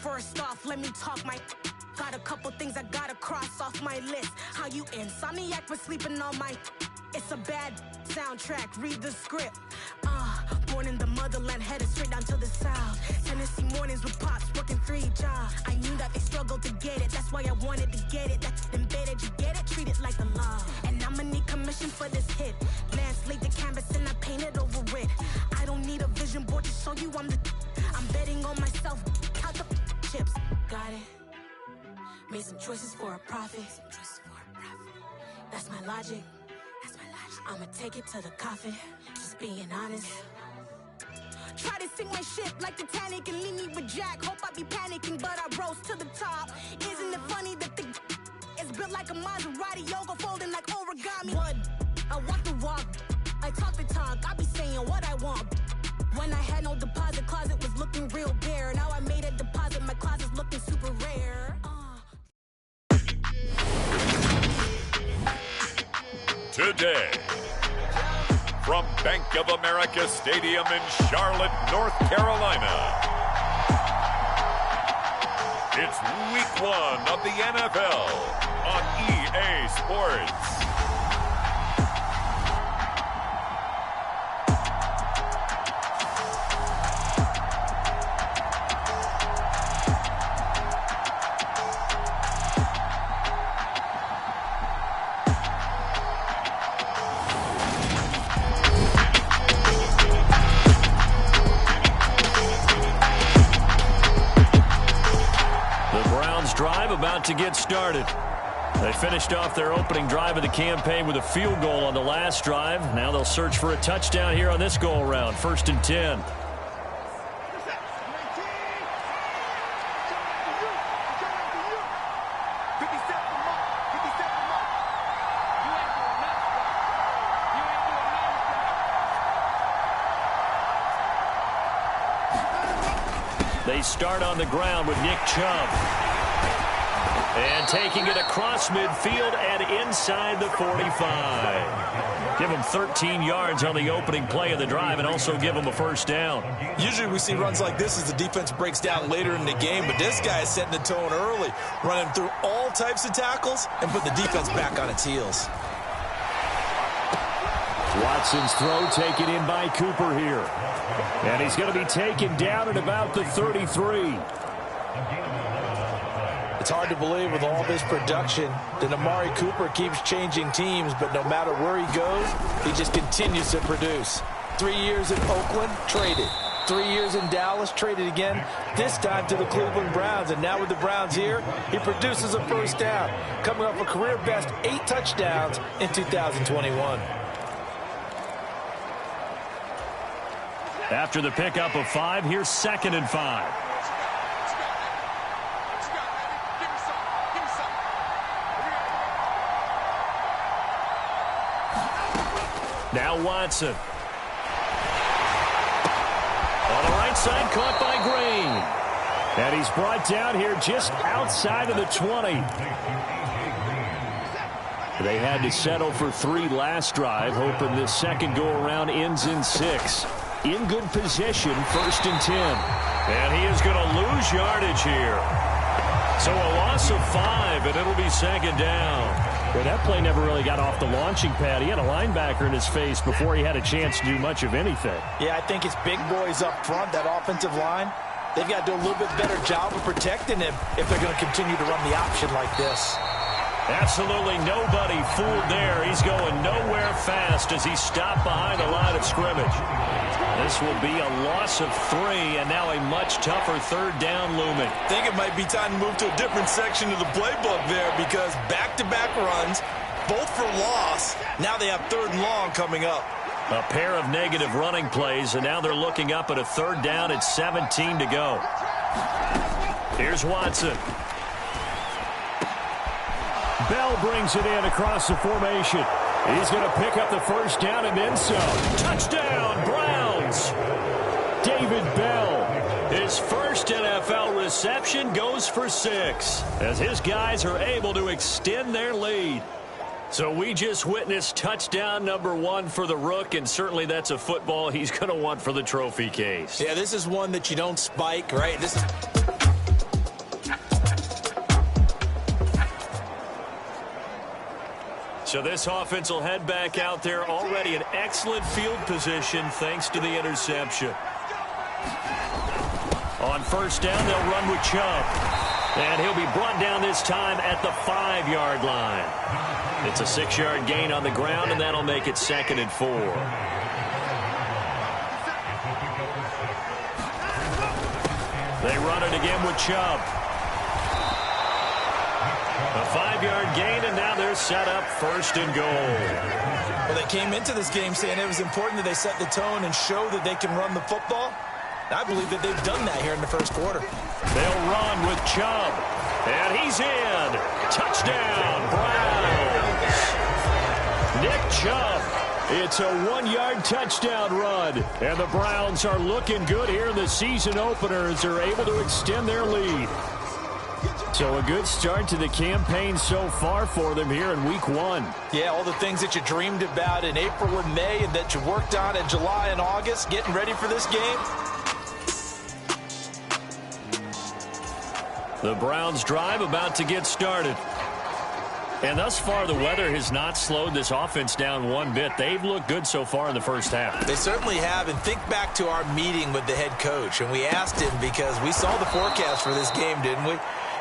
First off, let me talk my... Got a couple things I gotta cross off my list. How you insomniac for sleeping on my... It's a bad soundtrack, read the script. Born in the motherland, headed straight down to the south. Tennessee mornings with pops, working 3 jobs. I knew that they struggled to get it, that's why I wanted to get it. That's embedded, you get it, treat it like a law. And I'ma need commission for this hit. Glance laid the canvas and I painted over it. I don't need a vision board to show you I'm the... I'm betting on myself, count the chips. Got it. Made some choices for a profit. That's my logic. I'ma take it to the coffin, just being honest. Try to sink my ship like Titanic and leave me with Jack. Hope I be panicking, but I rose to the top. Isn't it funny that the is built like a Maserati, yoga folding like origami? What? I walk the walk, I talk the talk, I be saying what I want. When I had no deposit, closet was looking real bare. Now I made a deposit, my closet's looking super rare. Today, from Bank of America Stadium in Charlotte, North Carolina, it's Week 1 of the NFL on EA Sports. Drive about to get started. They finished off their opening drive of the campaign with a field goal on the last drive. Now they'll search for a touchdown here on this go-around. 1st and 10. They start on the ground with Nick Chubb. And taking it across midfield and inside the 45. Give them 13 yards on the opening play of the drive and also give them a first down. Usually we see runs like this as the defense breaks down later in the game, but this guy is setting the tone early, running through all types of tackles and put the defense back on its heels. Watson's throw taken in by Cooper here. And he's going to be taken down at about the 33. It's hard to believe with all this production that Amari Cooper keeps changing teams, but no matter where he goes, he just continues to produce. 3 years in Oakland, traded. 3 years in Dallas, traded again, this time to the Cleveland Browns. And now with the Browns here, he produces a first down, coming off a career-best 8 touchdowns in 2021. After the pickup of 5, here's 2nd and 5. Now Watson. On the right side, caught by Green. And he's brought down here just outside of the 20. They had to settle for 3 last drive, hoping this second go-around ends in 6. In good position, 1st and 10. And he is going to lose yardage here. So a loss of 5, and it'll be 2nd down. Well, that play never really got off the launching pad. He had a linebacker in his face before he had a chance to do much of anything. Yeah, I think it's big boys up front, that offensive line. They've got to do a little bit better job of protecting him if they're going to continue to run the option like this. Absolutely nobody fooled there. He's going nowhere fast as he stopped behind the line of scrimmage. This will be a loss of 3, and now a much tougher 3rd down looming. I think it might be time to move to a different section of the playbook there because back-to-back runs, both for loss. Now they have 3rd and long coming up. A pair of negative running plays, and now they're looking up at a 3rd down at 17 to go. Here's Watson. Bell brings it in across the formation. He's going to pick up the first down and then some. Touchdown, Browns! David Bell, his first NFL reception, goes for 6 as his guys are able to extend their lead. So we just witnessed touchdown number 1 for the Rook, and certainly that's a football he's going to want for the trophy case. Yeah, this is one that you don't spike, right? This is So this offense will head back out there, already in excellent field position thanks to the interception. On first down, they'll run with Chubb. And he'll be brought down this time at the 5-yard line. It's a 6-yard gain on the ground, and that'll make it 2nd and 4. They run it again with Chubb. A 5-yard gain, and now they're set up 1st and goal. Well, they came into this game saying it was important that they set the tone and show that they can run the football. I believe that they've done that here in the first quarter. They'll run with Chubb. And he's in. Touchdown, Browns. Nick Chubb. It's a 1-yard touchdown run. And the Browns are looking good here in the season opener as they're able to extend their lead. So a good start to the campaign so far for them here in week 1. Yeah, all the things that you dreamed about in April and May and that you worked on in July and August, getting ready for this game. The Browns drive about to get started. And thus far, the weather has not slowed this offense down one bit. They've looked good so far in the first half. They certainly have. And think back to our meeting with the head coach. And we asked him because we saw the forecast for this game, didn't we?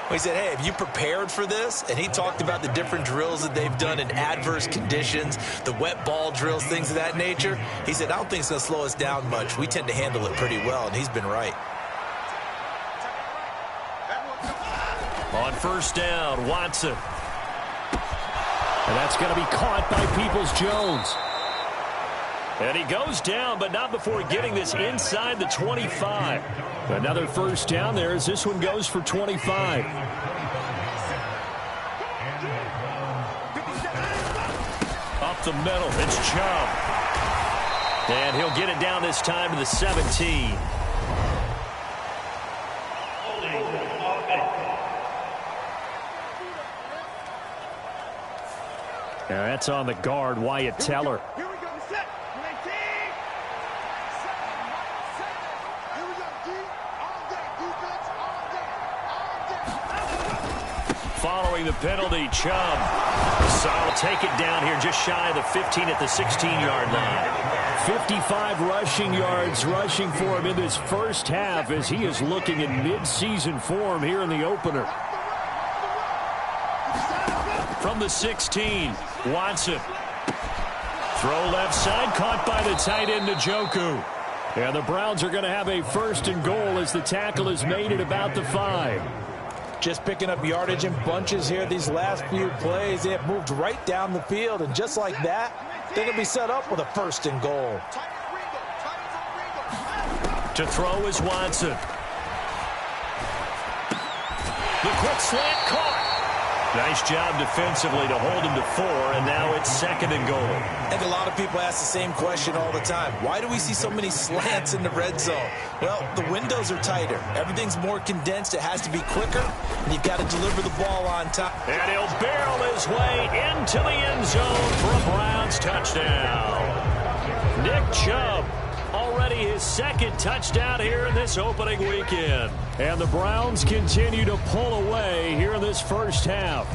We said, hey, have you prepared for this? And he talked about the different drills that they've done in adverse conditions, the wet ball drills, things of that nature. He said, I don't think it's going to slow us down much. We tend to handle it pretty well, and he's been right. On first down, Watson. And that's going to be caught by Peoples-Jones. And he goes down, but not before getting this inside the 25. Another first down there as this one goes for 25. Up the middle, it's Chubb. And he'll get it down this time to the 17. Now that's on the guard, Wyatt Teller. Here we go, set. 19. Here we go, D. On deck, defense, on deck. Following the penalty, Chubb. So take it down here just shy of the 15 at the 16-yard line. 55 rushing yards rushing for him in this first half as he is looking in mid-season form here in the opener. From the 16, Watson. Throw left side, caught by the tight end, Njoku. And the Browns are going to have a 1st and goal as the tackle is made at about the 5. Just picking up yardage in bunches here these last few plays. They have moved right down the field, and just like that, they're going to be set up with a 1st and goal. To throw is Watson. The quick slant caught. Nice job defensively to hold him to 4, and now it's 2nd and goal. I think a lot of people ask the same question all the time. Why do we see so many slants in the red zone? Well, the windows are tighter. Everything's more condensed. It has to be quicker, and you've got to deliver the ball on time. And he'll barrel his way into the end zone for a Browns touchdown. Nick Chubb. Already his 2nd touchdown here in this opening weekend. And the Browns continue to pull away here in this first half.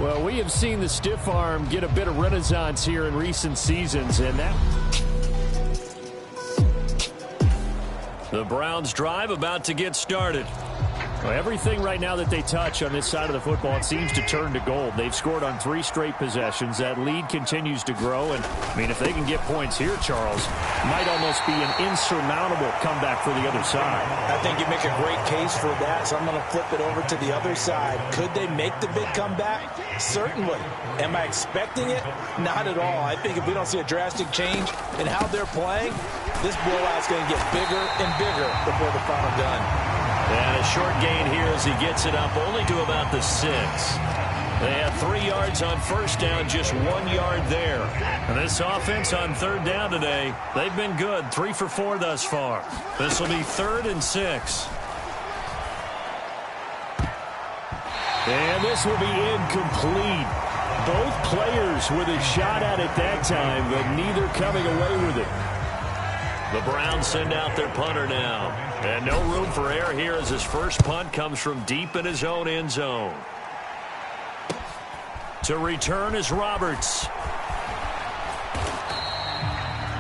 Well, we have seen the stiff arm get a bit of renaissance here in recent seasons, and that... The Browns drive about to get started. Well, everything right now that they touch on this side of the football, it seems to turn to gold. They've scored on 3 straight possessions. That lead continues to grow. And, I mean, if they can get points here, Charles, might almost be an insurmountable comeback for the other side. I think you make a great case for that, so I'm going to flip it over to the other side. Could they make the big comeback? Certainly. Am I expecting it? Not at all. I think if we don't see a drastic change in how they're playing, this blowout's going to get bigger and bigger before the final gun. And a short gain here as he gets it up only to about the 6. They have 3 yards on first down, just 1 yard there. And this offense on 3rd down today, they've been good, 3 for 4 thus far. This will be 3rd and 6. And this will be incomplete. Both players with a shot at it that time, but neither coming away with it. The Browns send out their punter now. And no room for error here as his first punt comes from deep in his own end zone. To return is Roberts.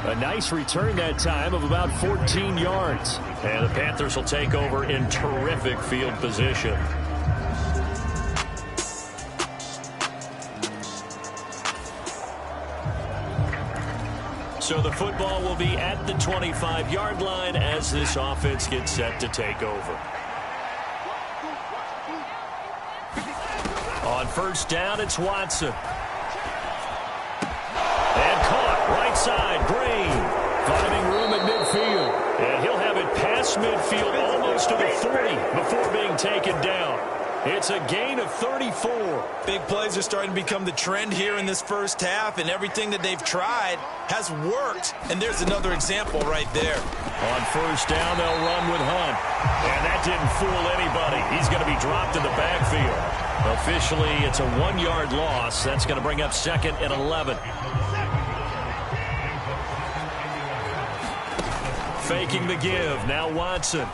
A nice return that time of about 14 yards. And the Panthers will take over in terrific field position. So the football will be at the 25-yard line as this offense gets set to take over. On first down, it's Watson. And caught right side, Green. Finding room at midfield. And he'll have it past midfield almost to the 40 before being taken down. It's a gain of 34. Big plays are starting to become the trend here in this first half, and everything that they've tried has worked. And there's another example right there. On first down, they'll run with Hunt. And that didn't fool anybody. He's going to be dropped in the backfield. Officially, it's a 1-yard loss. That's going to bring up 2nd and 11. Faking the give. Now Watson.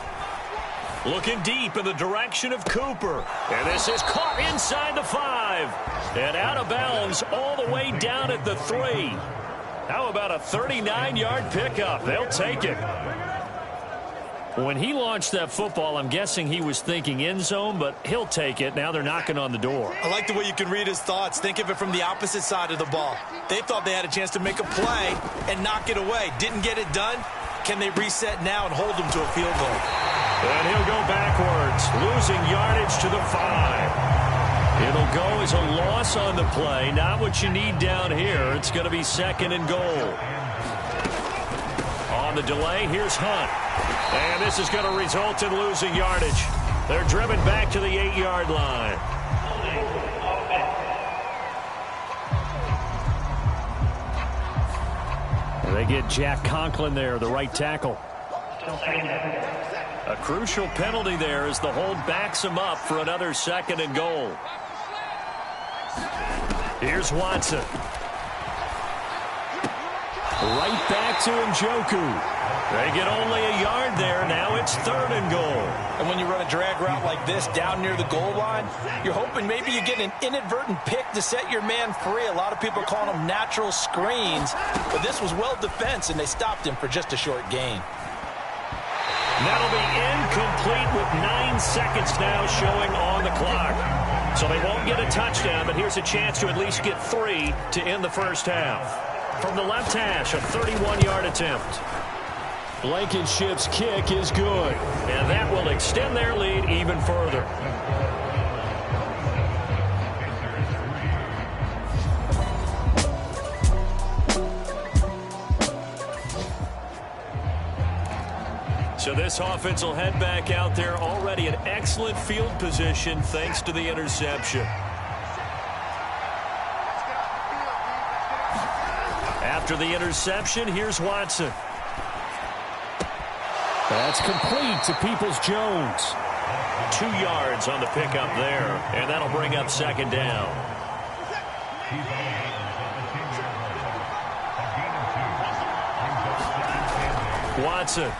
Looking deep in the direction of Cooper. And this is caught inside the 5. And out of bounds all the way down at the 3. How about a 39-yard pickup? They'll take it. When he launched that football, I'm guessing he was thinking end zone, but he'll take it. Now they're knocking on the door. I like the way you can read his thoughts. Think of it from the opposite side of the ball. They thought they had a chance to make a play and knock it away. Didn't get it done. Can they reset now and hold them to a field goal? And he'll go backwards, losing yardage to the 5. It'll go as a loss on the play. Not what you need down here. It's going to be 2nd and goal. On the delay, here's Hunt. And this is going to result in losing yardage. They're driven back to the 8-yard line. They get Jack Conklin there, the right tackle. A crucial penalty there as the hold backs him up for another 2nd and goal. Here's Watson. Right back to Njoku. They get only a yard there. Now it's 3rd and goal. And when you run a drag route like this down near the goal line, you're hoping maybe you get an inadvertent pick to set your man free. A lot of people are calling them natural screens, but this was well defense, and they stopped him for just a short gain. That'll be incomplete with 9 seconds now showing on the clock. So they won't get a touchdown, but here's a chance to at least get 3 to end the first half. From the left hash, a 31-yard attempt. Blankenship's kick is good, and that will extend their lead even further. So this offense will head back out there, already in excellent field position thanks to the interception. After the interception, here's Watson. That's complete to Peoples-Jones. 2 yards on the pickup there, and that'll bring up 2nd down. Watson.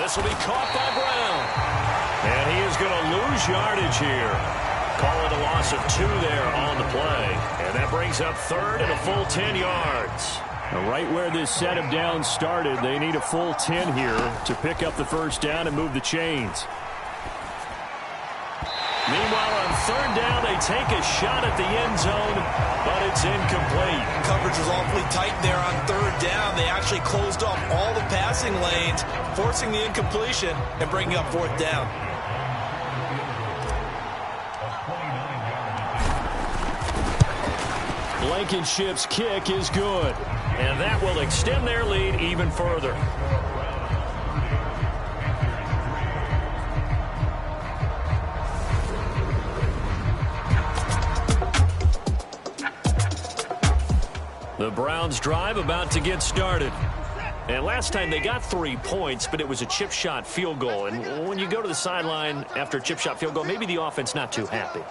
This will be caught by Brown. And he is going to lose yardage here. Call it a loss of 2 there on the play. And that brings up 3rd and a full 10 yards. Right where this set of downs started, they need a full 10 here to pick up the first down and move the chains. Meanwhile, on 3rd down, they take a shot at the end zone, but it's incomplete. Coverage was awfully tight there on 3rd down. They actually closed off all the passing lanes, forcing the incompletion and bringing up 4th down. Blankenship's kick is good, and that will extend their lead even further. The Browns drive about to get started. And last time they got 3 points, but it was a chip shot field goal. And when you go to the sideline after a chip shot field goal, maybe the offense not too happy.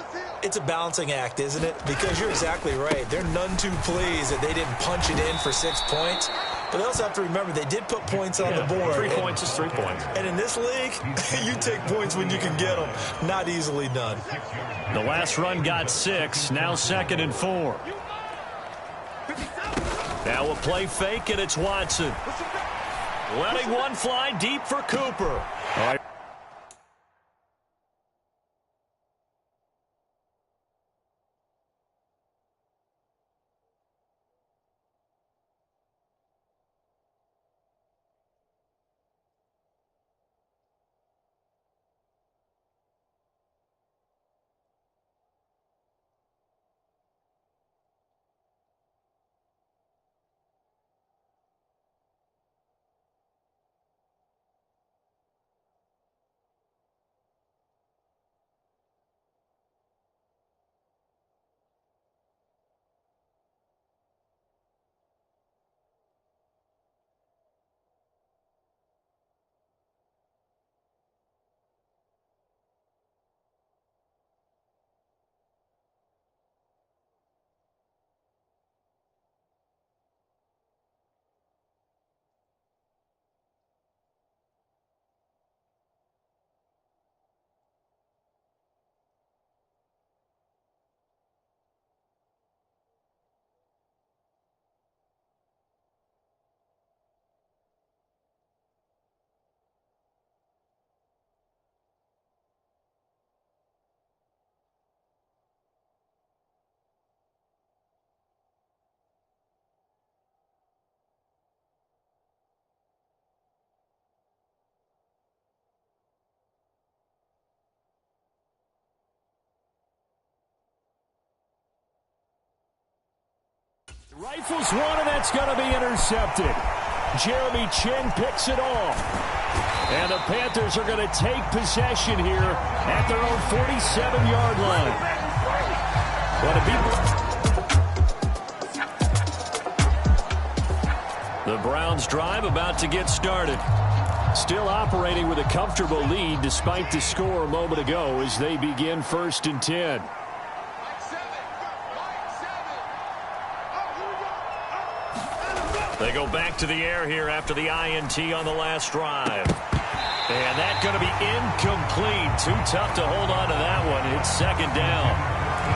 It's a balancing act, isn't it? Because you're exactly right. They're none too pleased that they didn't punch it in for 6 points. But they also have to remember they did put points on the board. 3 points is 3 points. And in this league, you take points when you can get them. Not easily done. The last run got 6. Now 2nd and 4. Now a play fake, and it's Watson. Letting one fly deep for Cooper. All right. Rifles one, and that's going to be intercepted. Jeremy Chin picks it off. And the Panthers are going to take possession here at their own 47-yard line. The Browns drive about to get started. Still operating with a comfortable lead despite the score a moment ago as they begin 1st and 10. They go back to the air here after the INT on the last drive. And that's going to be incomplete. Too tough to hold on to that one. It's 2nd down.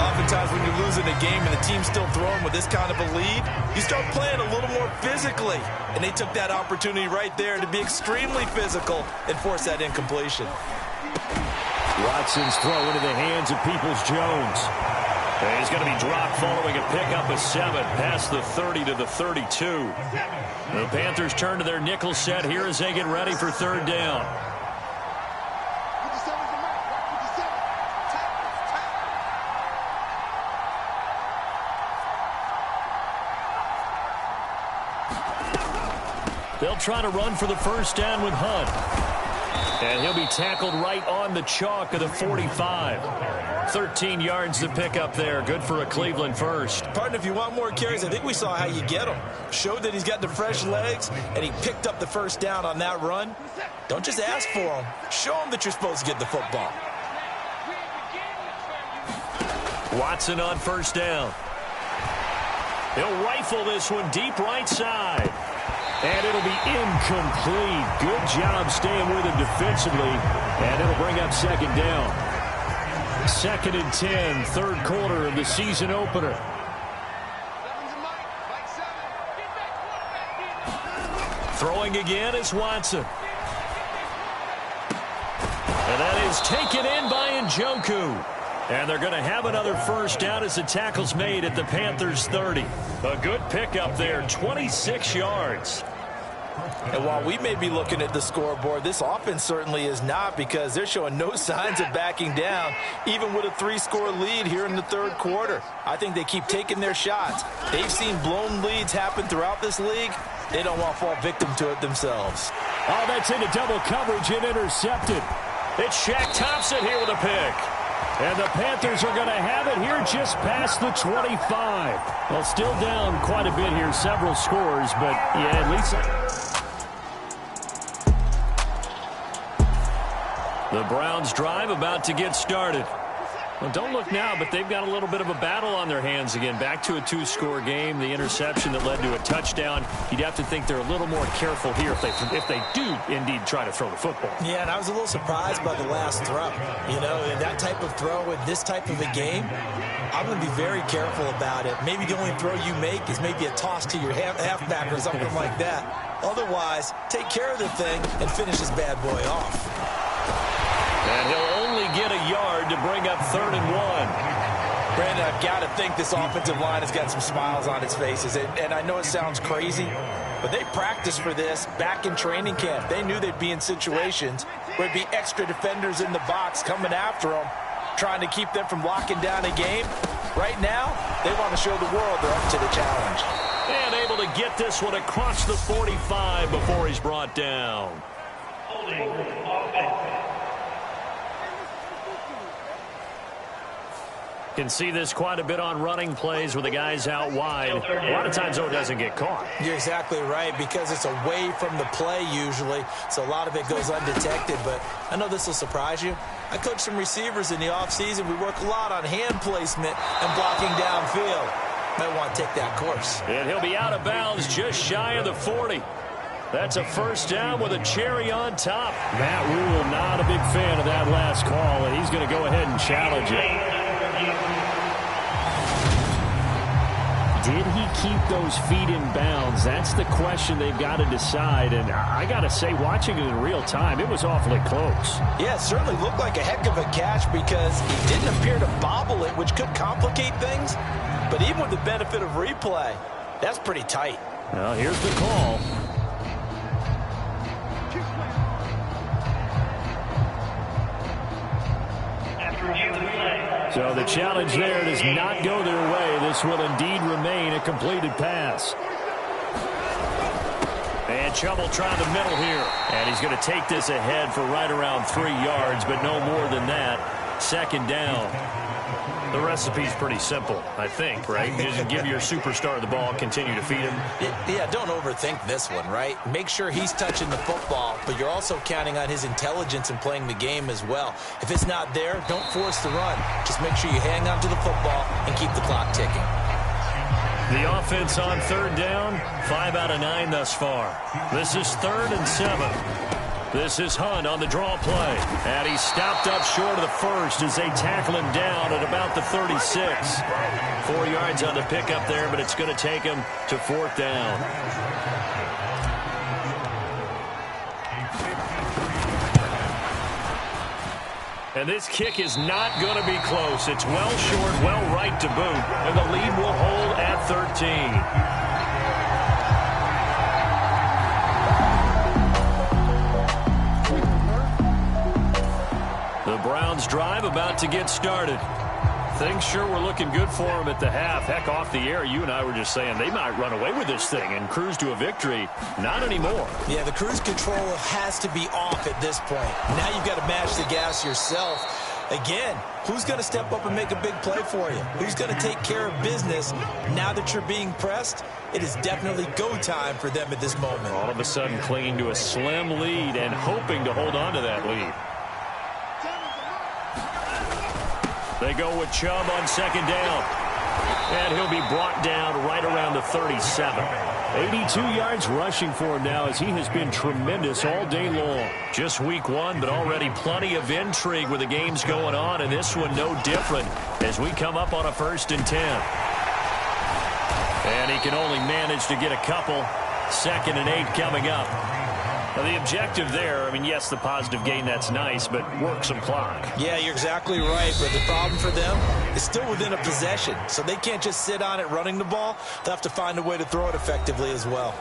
Oftentimes when you're losing a game and the team's still throwing with this kind of a lead, you start playing a little more physically. And they took that opportunity right there to be extremely physical and force that incompletion. Watson's throw into the hands of Peoples-Jones. And he's going to be dropped following a pickup of 7 past the 30 to the 32. The Panthers turn to their nickel set here as they get ready for 3rd down. They'll try to run for the 1st down with Hunt. And he'll be tackled right on the chalk of the 45. 13 yards to pick up there. Good for a Cleveland first. Partner, if you want more carries, I think we saw how you get him. Showed that he's got the fresh legs, and he picked up the 1st down on that run. Don't just ask for him. Show him that you're supposed to get the football. Watson on 1st down. He'll rifle this one deep right side. And it'll be incomplete. Good job staying with him defensively. And it'll bring up 2nd down. 2nd and 10, 3rd quarter of the season opener. Throwing again is Watson. And that is taken in by Njoku. And they're going to have another 1st down as the tackle's made at the Panthers 30. A good pickup there, 26 yards. And while we may be looking at the scoreboard, this offense certainly is not, because they're showing no signs of backing down, even with a 3-score lead here in the 3rd quarter. I think they keep taking their shots. They've seen blown leads happen throughout this league. They don't want to fall victim to it themselves. Oh, that's into double coverage and intercepted. It's Shaq Thompson here with a pick. And the Panthers are going to have it here just past the 25. Well, still down quite a bit here, several scores, but yeah, at least... The Browns drive about to get started. Well, don't look now, but they've got a little bit of a battle on their hands again. Back to a 2-score game. The interception that led to a touchdown. You'd have to think they're a little more careful here if they do indeed try to throw the football. Yeah, and I was a little surprised by the last throw. You know, that type of throw in this type of a game, I'm going to be very careful about it. Maybe the only throw you make is maybe a toss to your halfback or something like that. Otherwise, take care of the thing and finish this bad boy off. And he'll only get a yard to bring up 3rd and 1. Brandon, I've got to think this offensive line has got some smiles on its faces. And I know it sounds crazy, but they practiced for this back in training camp. They knew they'd be in situations where there'd be extra defenders in the box coming after them, trying to keep them from locking down a game. Right now, they want to show the world they're up to the challenge. And able to get this one across the 45 before he's brought down. Can see this quite a bit on running plays with the guys out wide. A lot of times, though, it doesn't get caught. You're exactly right, because it's away from the play usually, so a lot of it goes undetected. But I know this will surprise you. I coach some receivers in the offseason. We work a lot on hand placement and blocking downfield. Might want to take that course. And he'll be out of bounds just shy of the 40. That's a first down with a cherry on top. Matt Rule not a big fan of that last call, and he's going to go ahead and challenge it. Did he keep those feet in bounds? That's the question they've got to decide. And I got to say, watching it in real time, it was awfully close. Yeah, it certainly looked like a heck of a catch because he didn't appear to bobble it, which could complicate things. But even with the benefit of replay, that's pretty tight. Well, here's the call. So the challenge there does not go their way. This will indeed remain a completed pass. And trouble trying the middle here. And he's going to take this ahead for right around 3 yards, but no more than that. 2nd down. The recipe's pretty simple, I think, right? Just give your superstar the ball, continue to feed him. Yeah, don't overthink this one, right? Make sure he's touching the football, but you're also counting on his intelligence in playing the game as well. If it's not there, don't force the run. Just make sure you hang on to the football and keep the clock ticking. The offense on 3rd down, 5 out of 9 thus far. This is 3rd and 7. This is Hunt on the draw play. And he's stopped up short of the first as they tackle him down at about the 36. 4 yards on the pickup there, but it's going to take him to 4th down. And this kick is not going to be close. It's well short, well right to boot. And the lead will hold at 13. The Browns drive about to get started. Things sure were looking good for them at the half. Heck, off the air, you and I were just saying they might run away with this thing and cruise to a victory. Not anymore. Yeah, the cruise control has to be off at this point. Now you've got to mash the gas yourself. Again, who's going to step up and make a big play for you? Who's going to take care of business now that you're being pressed? It is definitely go time for them at this moment. All of a sudden clinging to a slim lead and hoping to hold on to that lead. They go with Chubb on 2nd down. And he'll be brought down right around the 37. 82 yards rushing for him now as he has been tremendous all day long. Just week 1, but already plenty of intrigue with the games going on, and this one no different as we come up on a 1st and 10. And he can only manage to get a couple. 2nd and 8 coming up. Now, the objective there, I mean, yes, the positive gain, that's nice, but work some clock. Yeah, you're exactly right, but the problem for them is still within a possession, so they can't just sit on it running the ball. They'll have to find a way to throw it effectively as well.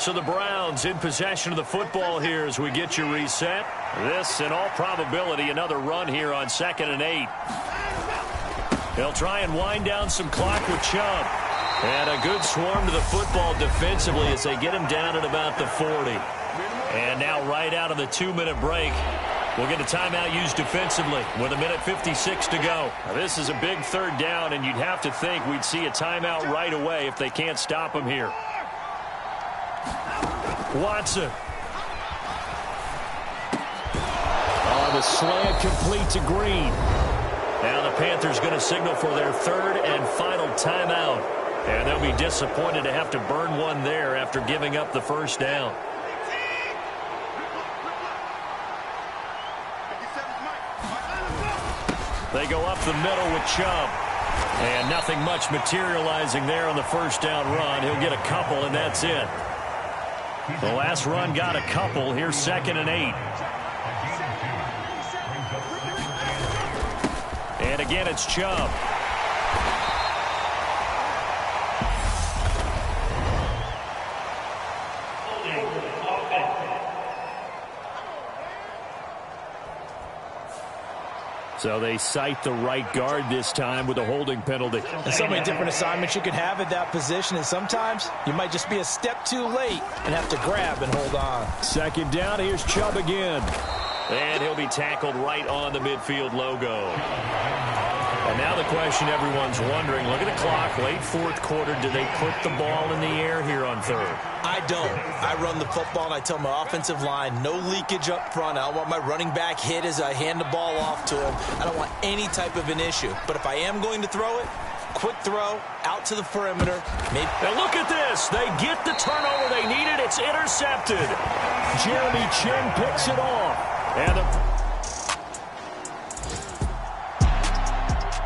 So the Browns in possession of the football here as we get you reset. This, in all probability, another run here on 2nd and 8. They'll try and wind down some clock with Chubb. And a good swarm to the football defensively as they get him down at about the 40. And now right out of the 2-minute break, we'll get a timeout used defensively with 1:56 to go. Now, this is a big 3rd down, and you'd have to think we'd see a timeout right away if they can't stop him here. Watson. On the slant complete to Green. Now the Panthers going to signal for their third and final timeout. And they'll be disappointed to have to burn one there after giving up the first down. They go up the middle with Chubb. And nothing much materializing there on the first down run. He'll get a couple, and that's it. The last run got a couple. Here's 2nd and 8. And again, it's Chubb. So they cite the right guard this time with a holding penalty. And so many different assignments you can have at that position, and sometimes you might just be a step too late and have to grab and hold on. 2nd down, here's Chubb again. And he'll be tackled right on the midfield logo. And now the question everyone's wondering, look at the clock, late 4th quarter, do they put the ball in the air here on 3rd? I don't. I run the football, and I tell my offensive line, no leakage up front. I don't want my running back hit as I hand the ball off to him. I don't want any type of an issue. But if I am going to throw it, quick throw, out to the perimeter. Maybe. Now look at this. They get the turnover they needed. It's intercepted. Jeremy Chin picks it off. And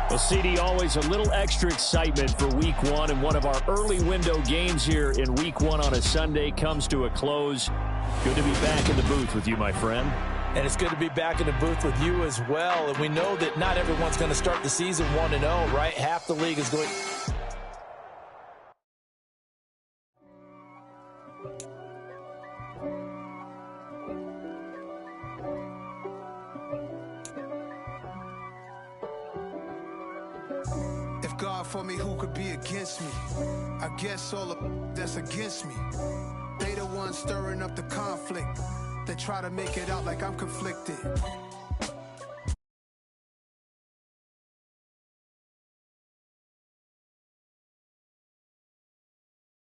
well, CD, always a little extra excitement for Week 1, and one of our early window games here in Week 1 on a Sunday comes to a close. Good to be back in the booth with you, my friend. And it's good to be back in the booth with you as well. And we know that not everyone's going to start the season 1-0, right? Half the league is going. If God for me, who could be against me? I guess all of that's against me. They the ones stirring up the conflict. They try to make it out like I'm conflicted.